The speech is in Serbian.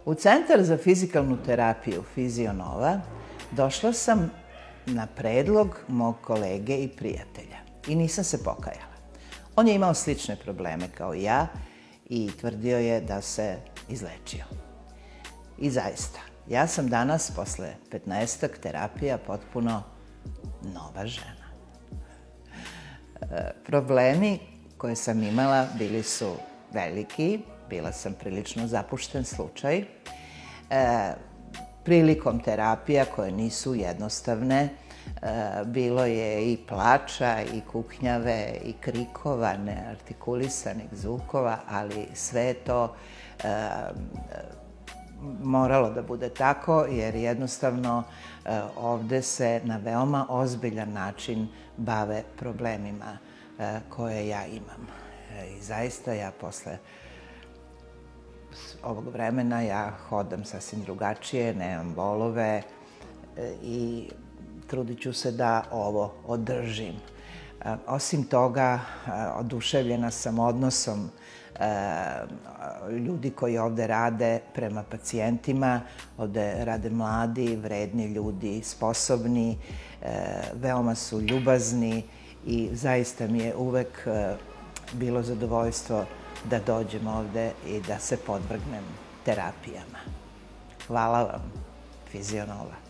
U Centar za fizikalnu terapiju Fizionova došla sam na predlog mog kolege i prijatelja i nisam se pokajala. On je imao slične probleme kao i ja i tvrdio je da se izlečio. I zaista, ja sam danas, posle 15-ak terapija, potpuno nova žena. Problemi koje sam imala bili su veliki, bila sam prilično zapušten slučaj. Prilikom terapija koje nisu jednostavne, bilo je i plača, i kuknjave, i krikova, neartikulisanih zvukova, ali sve je to moralo da bude tako, jer jednostavno ovde se na veoma ozbiljan način bave problemima koje ja imam. I zaista ja posle ovog vremena ja hodam sasvim drugačije, nemam bolove i trudit ću se da ovo održim. Osim toga, oduševljena sam odnosom ljudi koji ovde rade prema pacijentima. Ovde rade mladi, vredni ljudi, sposobni, veoma su ljubazni i zaista mi je uvek bilo zadovoljstvo da dođem ovde i da se podvrgnem terapijama. Hvala vam, Fizionova.